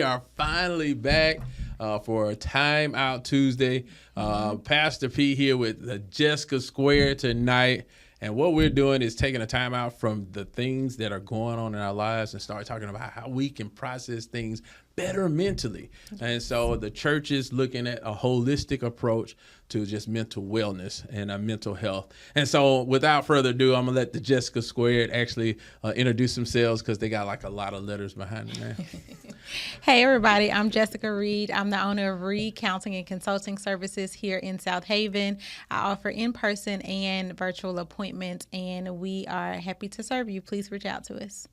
are finally back for Timeout Tuesday. Pastor P here with Jessica Square tonight. And what we're doing is taking a time out from the things that are going on in our lives and start talking about how we can process things better mentally. And so the church is looking at a holistic approach to just mental wellness and mental health. And so without further ado, I'm going to let the Jessica Squared actually introduce themselves because they got like a lot of letters behind them now. Hey, everybody. I'm Jessica Reed. I'm the owner of Reed Counseling and Consulting Services here in South Haven. I offer in-person and virtual appointments, and we are happy to serve you. Please reach out to us.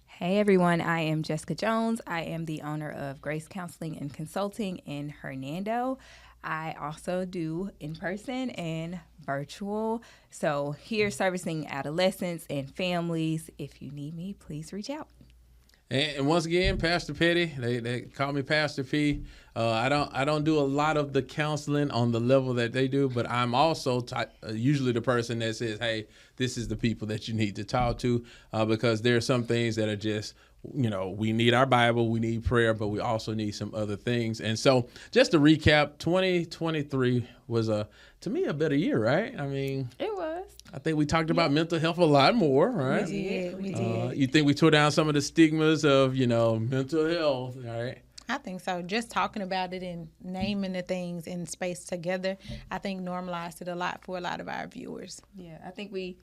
Hey everyone, I am Jessica Jones. I am the owner of Grace Counseling and Consulting in Hernando. I also do in-person and virtual. So here servicing adolescents and families. If you need me, please reach out. And once again, Pastor Petty, they call me Pastor P. I don't do a lot of the counseling on the level that they do, but I'm also usually the person that says, hey, this is the people that you need to talk to because there are some things that are just, we need our Bible, we need prayer, but we also need some other things. And so just to recap, 2023 was, to me, a better year, right? I mean, it was. I think we talked about mental health a lot more, right? We did. You think we tore down some of the stigmas of, mental health, right? I think so. Just talking about it and naming the things in space together, I think normalized it a lot for a lot of our viewers. Yeah, I think we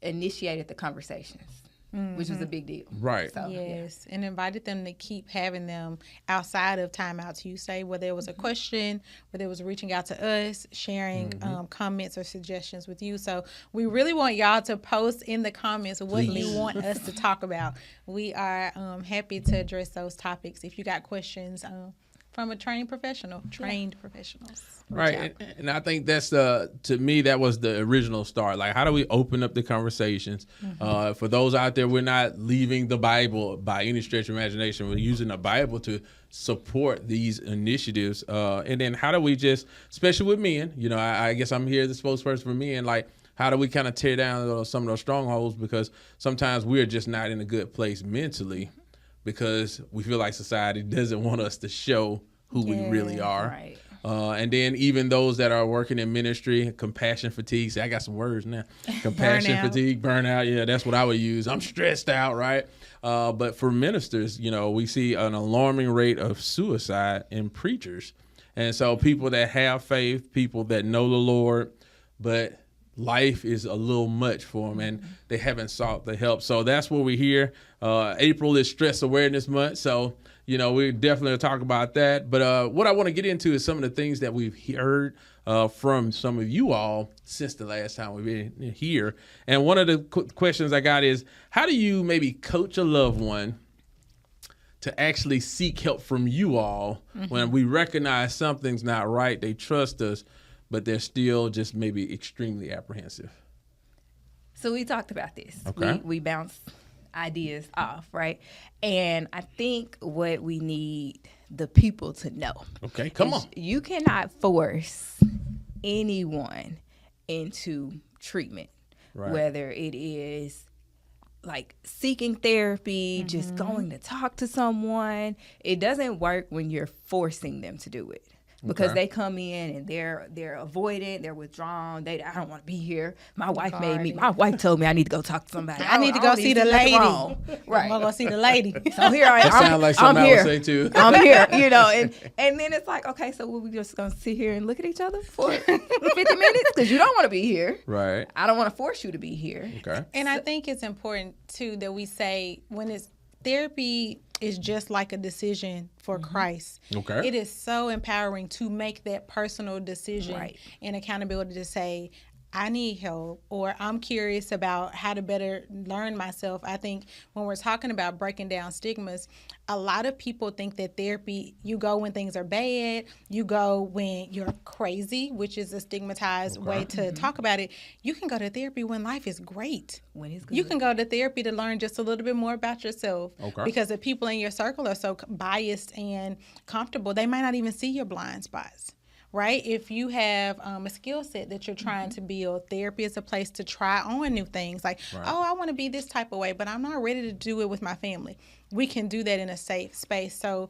initiated the conversations, which was a big deal. Right. So, Yes, and invited them to keep having them outside of Timeout Tuesday, whether it was a question, whether it was reaching out to us, sharing comments or suggestions with you. So we really want y'all to post in the comments what you want us to talk about. We are happy to address those topics. If you got questions from a trained professionals. Right, and I think that's to me, that was the original start. Like, how do we open up the conversations? For those out there, we're not leaving the Bible by any stretch of imagination. We're using the Bible to support these initiatives. And then how do we just, especially with men, I guess I'm here, the spokesperson for men, like, how do we kind of tear down some of those strongholds? Because sometimes we're just not in a good place mentally because we feel like society doesn't want us to show who we really are. Right. And then even those that are working in ministry, compassion fatigue. See, I got some words now. Compassion fatigue, burnout. Yeah, that's what I would use. I'm stressed out, right? But for ministers, we see an alarming rate of suicide in preachers. And so people that have faith, people that know the Lord, but life is a little much for them and they haven't sought the help. So that's what we're here. April is Stress Awareness Month. So, we definitely talk about that. But what I want to get into is some of the things that we've heard from some of you all since the last time we've been here. And one of the questions I got is, how do you maybe coach a loved one to actually seek help from you all when we recognize something's not right? They trust us, but they're still just maybe extremely apprehensive. So we talked about this. Okay. We bounced ideas off, right? And I think what we need the people to know. Okay, come on. You cannot force anyone into treatment, whether it is like seeking therapy, just going to talk to someone. It doesn't work when you're forcing them to do it. Because they come in and they're avoidant, they're withdrawn. I don't want to be here. My wife told me I need to go talk to somebody. I need to go see the lady. Right. I'm going to go see the lady. So here I am. That sounds like something I would say too. I'm here, and then it's like, okay, so we just going to sit here and look at each other for 50 minutes because you don't want to be here. Right. I don't want to force you to be here. Okay. And I think it's important too that we say when it's therapy is just like a decision for Christ. Okay. It is so empowering to make that personal decision and accountability to say, I need help, or I'm curious about how to better learn myself. I think when we're talking about breaking down stigmas, a lot of people think that therapy, you go when things are bad, you go when you're crazy, which is a stigmatized way to talk about it. You can go to therapy when life is great. When it's good. You can go to therapy to learn just a little bit more about yourself because the people in your circle are so biased and comfortable, they might not even see your blind spots. Right? If you have a skill set that you're trying to build, therapy is a place to try on new things. Like, oh, I want to be this type of way, but I'm not ready to do it with my family. We can do that in a safe space. So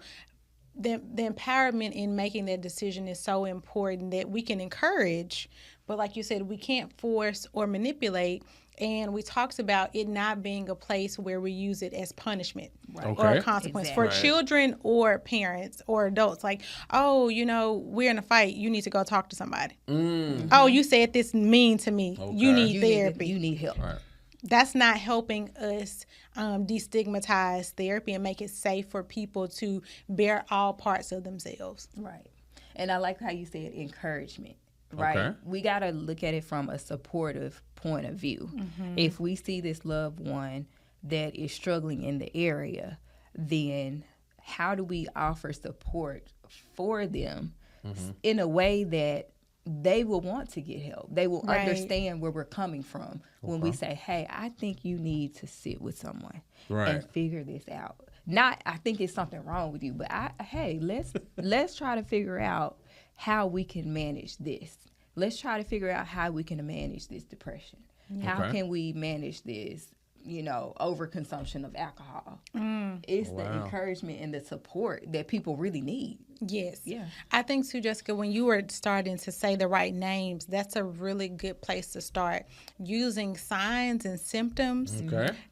the empowerment in making that decision is so important that we can encourage, but like you said, we can't force or manipulate. And we talked about it not being a place where we use it as punishment or a consequence for children or parents or adults. Like, oh, we're in a fight. You need to go talk to somebody. Oh, you said this mean to me. You need therapy. You need help. Right. That's not helping us destigmatize therapy and make it safe for people to bear all parts of themselves. Right. And I like how you said encouragement. Right. Okay. We got to look at it from a supportive point of view. If we see this loved one that is struggling in the area, then how do we offer support for them in a way that they will want to get help? They will understand where we're coming from when we say, hey, I think you need to sit with someone and figure this out. Not, I think it's something wrong with you, but let's try to figure out how we can manage this. Let's try to figure out how we can manage this depression. How can we manage this, overconsumption of alcohol? It's the encouragement and the support that people really need. Yes. Yeah. I think too, Jessica, when you were starting to say the right names, that's a really good place to start. Using signs and symptoms,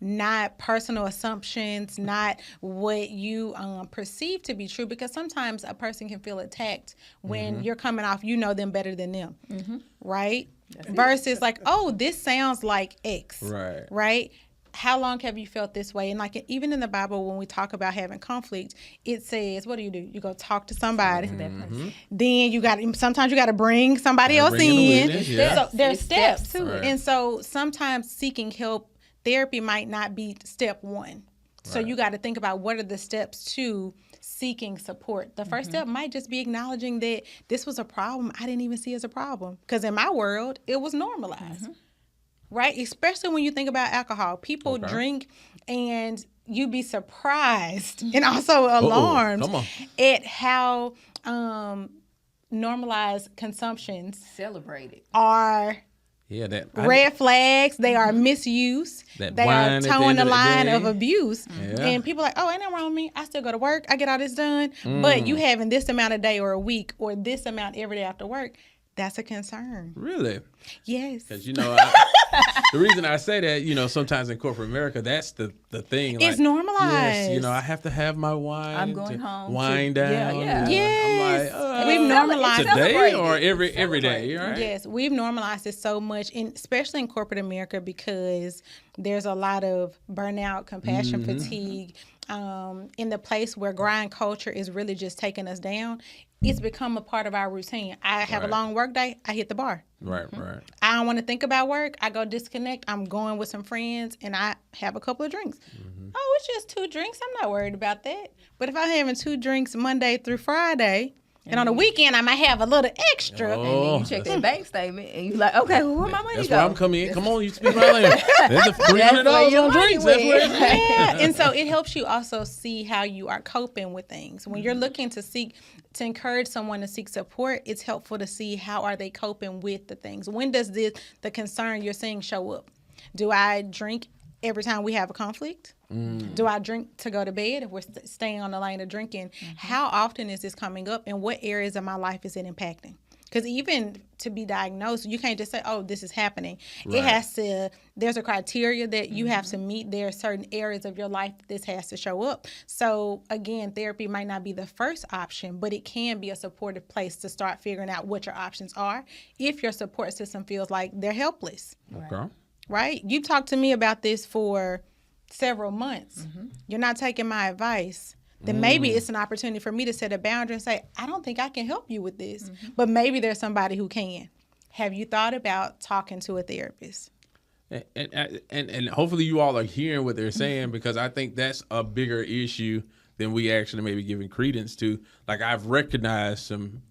not personal assumptions, not what you perceive to be true, because sometimes a person can feel attacked when you're coming off, them better than them, right? Versus like, oh, this sounds like X, right? How long have you felt this way? And like even in the Bible, when we talk about having conflict, it says, what do? You go talk to somebody. Then sometimes you got to bring somebody else in. So there's steps too. And so sometimes seeking help, therapy might not be step one. So you got to think about what are the steps to seeking support. The first step might just be acknowledging that this was a problem I didn't even see as a problem. Because in my world, it was normalized. Right? Especially when you think about alcohol. People drink and you'd be surprised and also alarmed at how normalized consumptions celebrated are. Red flags, they are misuse, they are towing the line of abuse. And people are like, oh, ain't nothing wrong with me. I still go to work, I get all this done. But you having this amount a day or a week or this amount every day after work, that's a concern. Really? Yes. Because, the reason I say that, sometimes in corporate America, that's the thing. It's like, normalized. Yes, I have to have my wine. I'm going home. Wine down. Yes. I'm like, we've normalized it. Today or every day, right? Yes, we've normalized it so much, and especially in corporate America, because there's a lot of burnout, compassion fatigue, in the place where grind culture is really just taking us down. It's become a part of our routine. I have a long work day, I hit the bar. Right. I don't want to think about work. I go disconnect. I'm going with some friends, and I have a couple of drinks. Oh, it's just 2 drinks. I'm not worried about that. But if I'm having 2 drinks Monday through Friday, and on the weekend I might have a little extra. And then you check that bank statement, and you're like, okay, well, where my money That's go? where I'm coming in. Come on, you speak my language. There's a $300 on drinks. That's where it's at. And so it helps you also see how you are coping with things. When you're looking to encourage someone to seek support, it's helpful to see how are they coping with the things. When does the concern you're seeing show up? Do I drink every time we have a conflict? Do I drink to go to bed if we're staying on the lane of drinking? How often is this coming up, and what areas of my life is it impacting? Because even to be diagnosed, you can't just say, oh, this is happening. It has to, there's a criteria that you have to meet. There are certain areas of your life that this has to show up. So again, therapy might not be the first option, but it can be a supportive place to start figuring out what your options are if your support system feels like they're helpless. Right? You talked to me about this for several months. You're not taking my advice. Then maybe it's an opportunity for me to set a boundary and say, I don't think I can help you with this, but maybe there's somebody who can. Have you thought about talking to a therapist? And hopefully you all are hearing what they're saying, because I think that's a bigger issue than we actually maybe giving credence to. Like, I've recognized some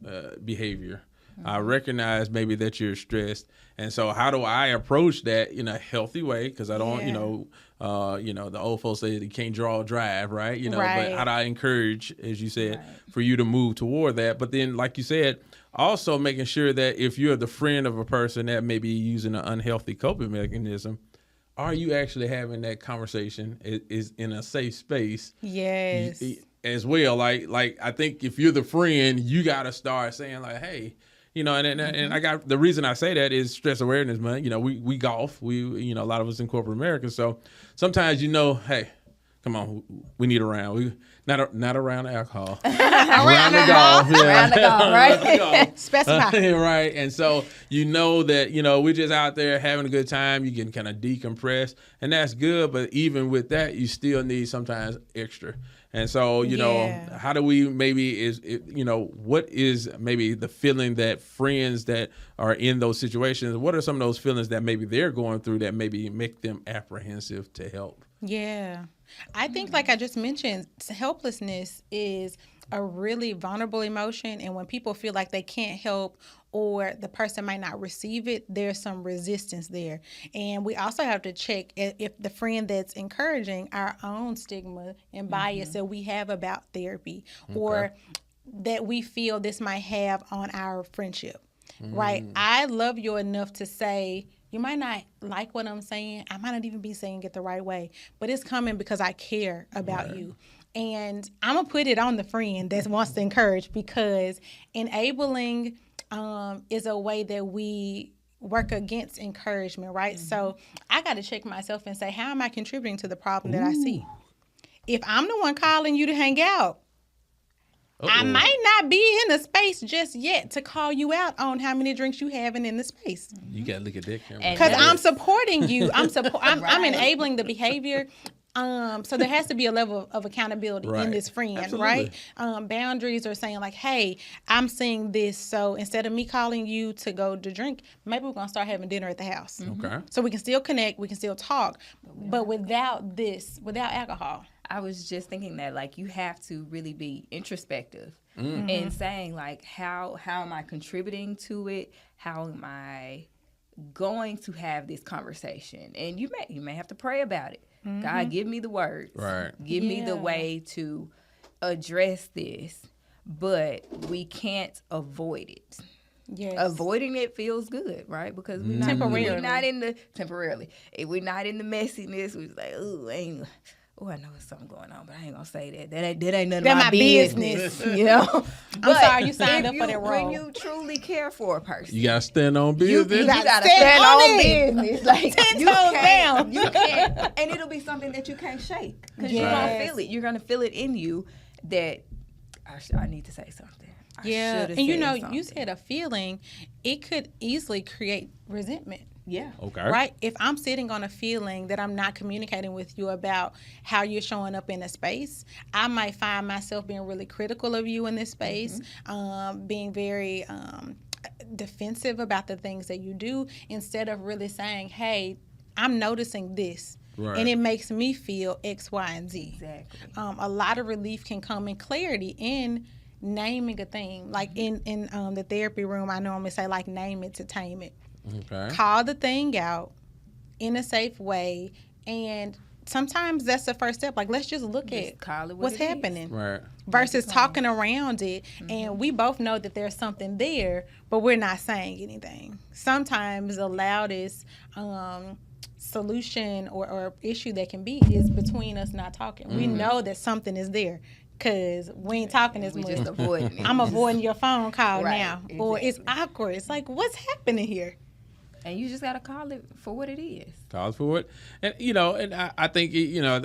behavior. I recognize maybe that you're stressed. And so how do I approach that in a healthy way? Because I don't, the old folks say you can't draw a drive, right? But how do I encourage, as you said, for you to move toward that? But then, like you said, also making sure that if you're the friend of a person that may be using an unhealthy coping mechanism, are you actually having that conversation is in a safe space? Yes. as well. Like I think if you're the friend, you got to start saying like, hey, you know, and I got the reason I say that is Stress Awareness Month. You know, we golf. A lot of us in corporate America. So sometimes, you know, hey, come on, we need a round. We not around alcohol. around the golf. Yeah. Around the golf, right? Specify. Right. And so you know that, you know, we're just out there having a good time. You can kind of decompress, and that's good. But even with that, you still need sometimes extra. And so, you know, how do we what is maybe the feeling that friends that are in those situations, what are some of those feelings that maybe they're going through that maybe make them apprehensive to help? Yeah. I think, like I just mentioned, helplessness is a really vulnerable emotion. And when people feel like they can't help or the person might not receive it, there's some resistance there. And we also have to check if the friend that's encouraging our own stigma and bias that we have about therapy or that we feel this might have on our friendship, right? I love you enough to say, you might not like what I'm saying. I might not even be saying it the right way, but it's coming because I care about you. And I'm going to put it on the friend that wants to encourage, because enabling is a way that we work against encouragement, right? So I got to check myself and say, how am I contributing to the problem that I see? If I'm the one calling you to hang out, I might not be in the space just yet to call you out on how many drinks you having in the space. You got to look at that camera. Because I'm supporting you. I'm enabling the behavior. So there has to be a level of accountability in this friend, Absolutely. right? Boundaries are saying like, hey, I'm seeing this. So instead of me calling you to go to drink, maybe we're going to start having dinner at the house. Okay. So we can still connect. We can still talk. But without alcohol. I was just thinking that, like, you have to really be introspective and saying, like, how am I contributing to it? How am I going to have this conversation? And you may have to pray about it. God, give me the words. Right. Give me the way to address this. But we can't avoid it. Yes. Avoiding it feels good, right? Because we're not in the messiness. We're like, I know there's something going on, but I ain't gonna say that. That ain't none of my business. You know. I'm sorry, you signed up for that role. When you truly care for a person, You gotta stand on business. you gotta stand on business. Like, 10 toes down. You can't, and it'll be something that you can't shake because you're gonna feel it. You're gonna feel it in you that I need to say something. And you said a feeling, it could easily create resentment. Yeah. Okay. Right? If I'm sitting on a feeling that I'm not communicating with you about how you're showing up in a space, I might find myself being really critical of you in this space, being very defensive about the things that you do, instead of really saying, hey, I'm noticing this. Right. And it makes me feel X, Y, and Z. Exactly. A lot of relief can come in clarity in naming a thing. Like in the therapy room, I normally say, like, name it to tame it. Okay. Call the thing out in a safe way, and sometimes that's the first step. Like, let's just look at what's happening, right? Versus talking around it. And we both know that there's something there, but we're not saying anything. Sometimes the loudest solution or issue that can be is between us not talking. We know that something is there. Because we ain't talking as much. Just avoiding it. I'm avoiding your phone call now. Exactly. Or it's awkward. It's like, what's happening here? And you just got to call it for what it is. Call it for what? And, and I think,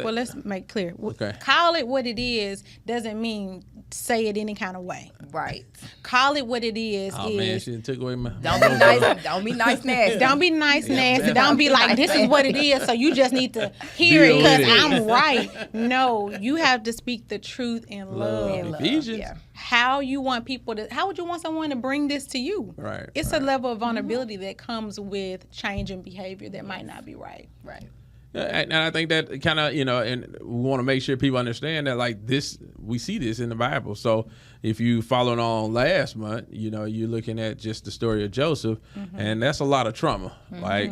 well, let's make clear. Okay. Call it what it is doesn't mean say it any kind of way. Right. Call it what it is. Oh, man, she took away my... Don't be nice. Don't be nice nasty. Don't be nice nasty. Don't be like, this is what it is, so you just need to hear it because I'm right. No, you have to speak the truth in love. Ephesians. Yeah. How would you want someone to bring this to you? Right. It's a level of vulnerability that comes with changing behavior that might not be right. Right. And I think that kind of, and we want to make sure people understand that, like, this, we see this in the Bible. So if you followed on last month, you're looking at just the story of Joseph, and that's a lot of trauma. Like,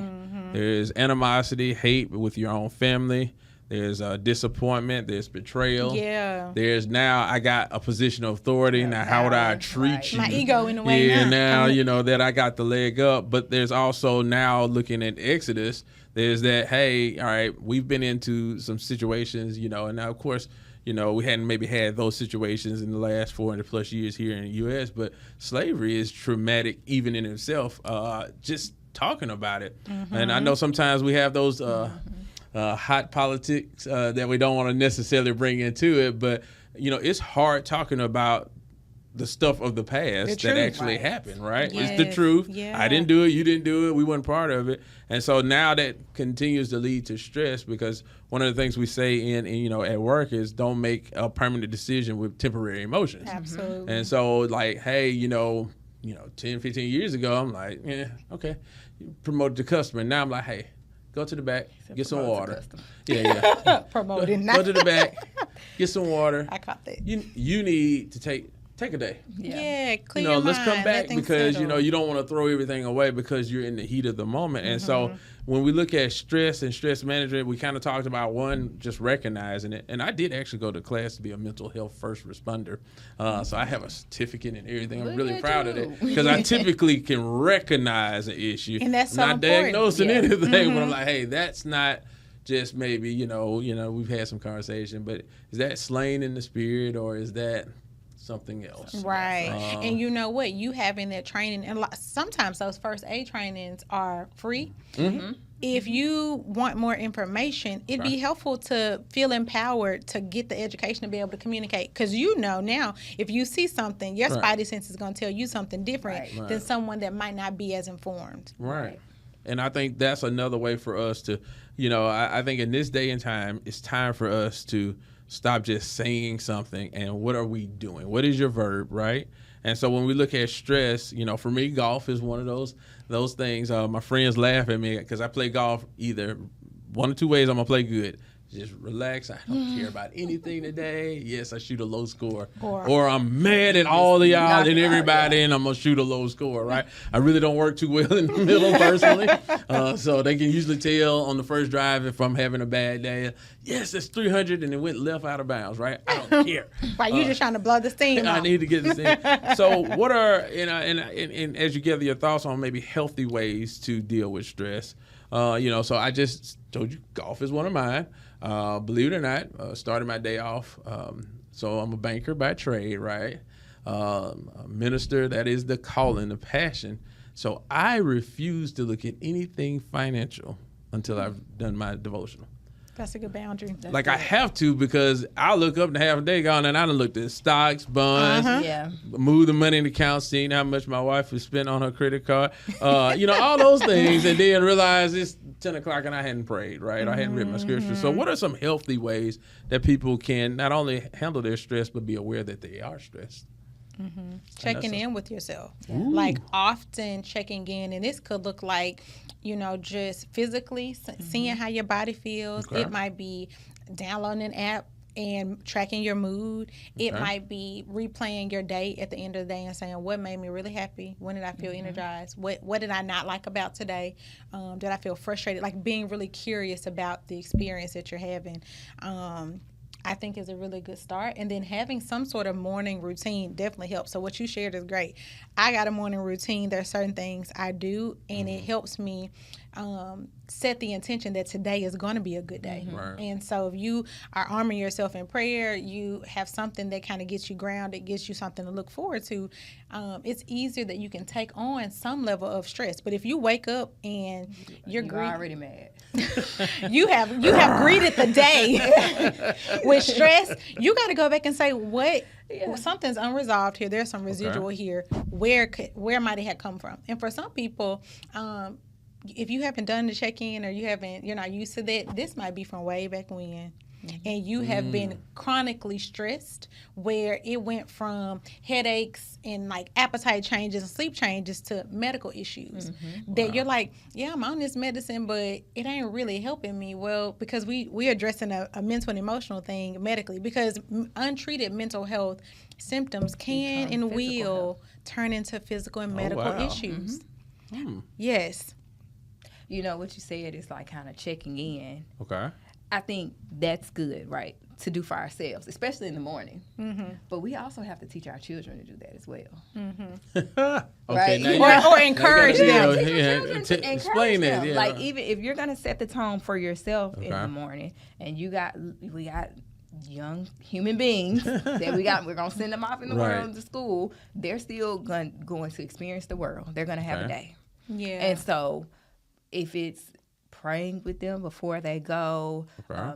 there's animosity, hate with your own family. There's disappointment. There's betrayal. Yeah. There's now I got a position of authority. Now, how would I treat you? My ego in a way. Yeah, now, that I got the leg up. But there's also now looking at Exodus, there's that, hey, all right, we've been into some situations, and now, of course, we hadn't maybe had those situations in the last 400 plus years here in the U.S., but slavery is traumatic even in itself, just talking about it. And I know sometimes we have those hot politics that we don't want to necessarily bring into it, but, it's hard talking about the stuff of the past that actually happened, right? Yes. It's the truth. Yeah. I didn't do it. You didn't do it. We weren't part of it. And so now that continues to lead to stress, because one of the things we say in at work is don't make a permanent decision with temporary emotions. Absolutely. And so like, hey, 10, 15 years ago, I'm like, yeah, okay. Promoted the customer. Now I'm like, hey, go to the back, get some water. Yeah. Promoting. Go to the back, get some water. I caught that. You need to take a day. Yeah, clear your let's mind. come back because settle. you don't want to throw everything away because you're in the heat of the moment. And so when we look at stress and stress management, we kind of talked about one, just recognizing it. And I did actually go to class to be a mental health first responder. So I have a certificate and everything. I'm really proud of it because I typically can recognize an issue. And that's so not important. diagnosing anything, but I'm like, hey, that's not just maybe, we've had some conversation, but is that slain in the spirit or is that something else? Right. And you know what? You having that training, and sometimes those first aid trainings are free. If you want more information, it'd be helpful to feel empowered to get the education to be able to communicate. Because now, if you see something, your spidey sense is going to tell you something different than someone that might not be as informed. Right. And I think that's another way for us to, I think in this day and time, it's time for us to stop just saying something and what are we doing? What is your verb, right? And so when we look at stress, for me, golf is one of those things. My friends laugh at me because I play golf either one or two ways. I'm going to play good. Just relax. I don't care about anything today. Yes, I shoot a low score. Or I'm mad at all of y'all and everybody, and I'm going to shoot a low score, right? I really don't work too well in the middle personally. So they can usually tell on the first drive if I'm having a bad day. Yes, it's 300 and it went left out of bounds, right? I don't care. Right, you're just trying to blow the steam I off. need to get the steam. So what are, and as you gather your thoughts on maybe healthy ways to deal with stress, so I just told you golf is one of mine. Believe it or not, started my day off. So I'm a banker by trade, right? A minister, that is the calling, the passion. So I refuse to look at anything financial until I've done my devotional. That's a good boundary. I have to because I'll look up and half a day gone and I done looked at stocks, bonds, move the money in the account, seeing how much my wife has spent on her credit card, all those things, and then realize it's 10 o'clock and I hadn't prayed, right? I hadn't read my scripture. So what are some healthy ways that people can not only handle their stress, but be aware that they are stressed? Checking in with yourself. Like often checking in, and this could look like, just physically seeing how your body feels. It might be downloading an app and tracking your mood. It might be replaying your day at the end of the day and saying, what made me really happy? When did I feel energized? What did I not like about today? Did I feel frustrated? Like being really curious about the experience that you're having. I think is a really good start. And then having some sort of morning routine definitely helps. So what you shared is great. I got a morning routine. There are certain things I do, and it helps me set the intention that today is going to be a good day. Right. And so if you are arming yourself in prayer, you have something that kind of gets you grounded, gets you something to look forward to, it's easier that you can take on some level of stress. But if you wake up and you're already mad, you have greeted the day with stress, you got to go back and say, what? Well, something's unresolved here. There's some residual here. Where might it have come from? And for some people, if you haven't done the check-in or you're not used to that, this might be from way back when. And you have been chronically stressed, where it went from headaches and like appetite changes and sleep changes to medical issues. That you're like, yeah, I'm on this medicine, but it ain't really helping me. Well, because we're addressing a mental and emotional thing medically, because untreated mental health symptoms can and will turn into physical and medical issues. Yes. What you said is like kind of checking in. Okay. I think that's good, right, to do for ourselves, especially in the morning. But we also have to teach our children to do that as well. Okay, right? Or encourage them. Explain that. Yeah. Like even if you're gonna set the tone for yourself in the morning, and we got young human beings that we're going to send them off in the world to school. They're still going to experience the world. They're going to have a day. Yeah. And so if it's praying with them before they go,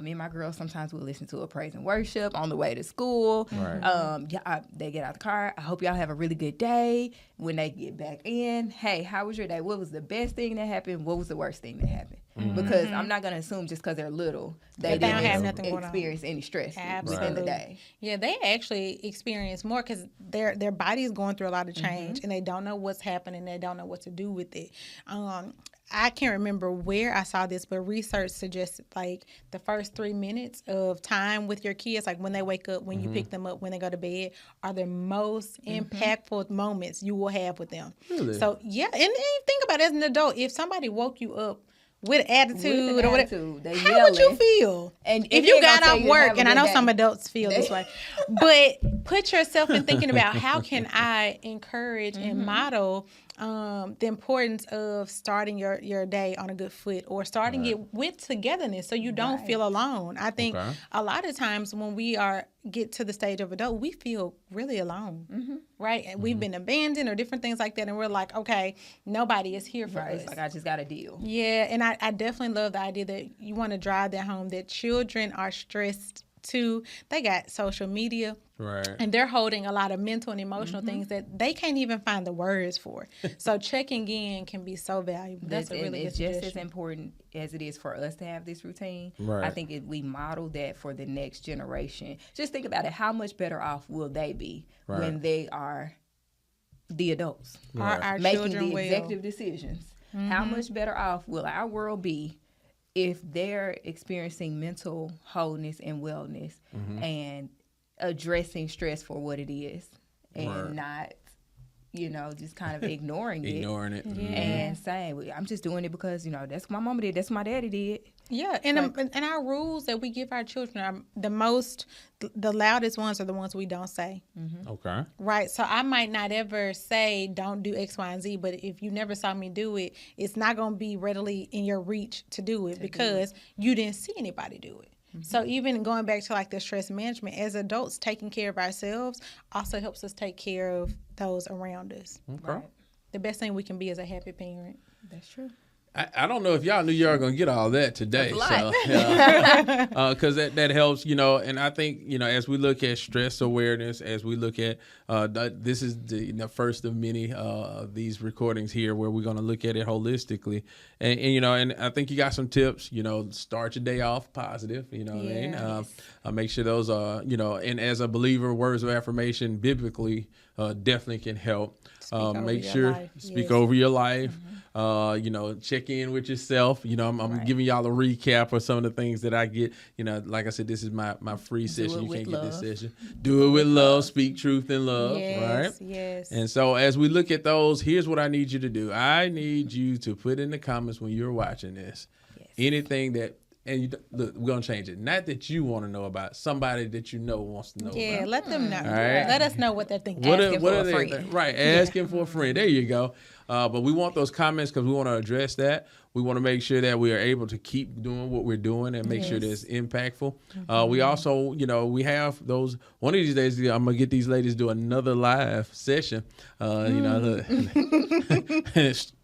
me and my girls sometimes will listen to a praise and worship on the way to school. They get out the car. I hope y'all have a really good day. When they get back in, hey, how was your day? What was the best thing that happened? What was the worst thing that happened? Because I'm not going to assume just because they're little, they didn't have nothing experience any stress within the day. Yeah, they actually experience more because their body is going through a lot of change and they don't know what's happening. They don't know what to do with it. I can't remember where I saw this, but research suggests like the first 3 minutes of time with your kids, like when they wake up, when you pick them up, when they go to bed, are the most impactful moments you will have with them. Really? So, yeah, and think about it as an adult, if somebody woke you up with attitude or whatever, how would you feel? And if you got off work, and I know some adults feel this way, but put yourself in thinking about how can I encourage and model the importance of starting your day on a good foot or starting it with togetherness so you don't feel alone. I think a lot of times when we get to the stage of adult, we feel really alone, right? And we've been abandoned or different things like that. And we're like, okay, nobody is here for us. It's like, I just got to deal. Yeah. And I definitely love the idea that you want to drive that home, that children are stressed too. They got social media. Right. And they're holding a lot of mental and emotional things that they can't even find the words for. So checking in can be so valuable. That's a really good suggestion. It's just as important as it is for us to have this routine. Right. I think we model that for the next generation. Just think about it. How much better off will they be when they are the adults? Our making the executive decisions. How much better off will our world be if they're experiencing mental wholeness and wellness and addressing stress for what it is and not, just kind of ignoring it. And saying, well, I'm just doing it because, that's what my mama did. That's what my daddy did. Yeah. And our rules that we give our children are the loudest ones are the ones we don't say. Okay. Right. So I might not ever say, don't do X, Y, and Z, but if you never saw me do it, it's not going to be readily in your reach to do it because you didn't see anybody do it. So even going back to like the stress management, as adults, taking care of ourselves also helps us take care of those around us. Okay. Right. The best thing we can be is a happy parent. That's true. I don't know if y'all knew y'all were going to get all that today. That's so, because that helps, and I think, as we look at stress awareness, as we look at, this is the first of many of these recordings here where we're going to look at it holistically. And I think you got some tips, start your day off positive, what I mean? Make sure those are, and as a believer, words of affirmation biblically definitely can help. Make sure, speak over your life. Check in with yourself. I'm giving y'all a recap of some of the things that I get. Like I said, this is my free session. You can't get this session. Do it with love. Speak truth in love. Right? Yes. And so as we look at those, here's what I need you to do. I need you to put in the comments when you're watching this, anything that, and look, we're going to change it. Not that you want to know about, somebody that wants to know about. Yeah, let them know. All right? Let us know what they're thinking. Asking for a friend. Right, asking for a friend. There you go. But we want those comments because we want to address that. We want to make sure that we are able to keep doing what we're doing and make sure that it's impactful. We also, we have those. One of these days, I'm going to get these ladies to do another live session. Talking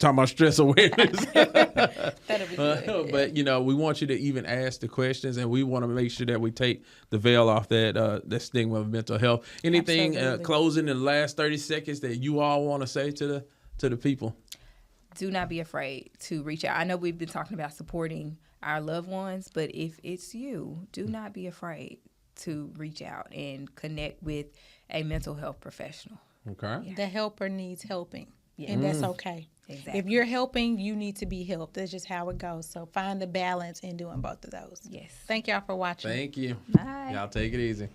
about stress awareness. That'll be good. But, we want you to even ask the questions, and we want to make sure that we take the veil off that stigma of mental health. Anything closing in the last 30 seconds that you all want to say to the people? Do not be afraid to reach out. I know we've been talking about supporting our loved ones, but if it's you, do not be afraid to reach out and connect with a mental health professional. Okay. Yeah. The helper needs helping, and that's okay. Exactly. If you're helping, you need to be helped. That's just how it goes. So find the balance in doing both of those. Yes. Thank y'all for watching. Thank you. Bye. Y'all take it easy.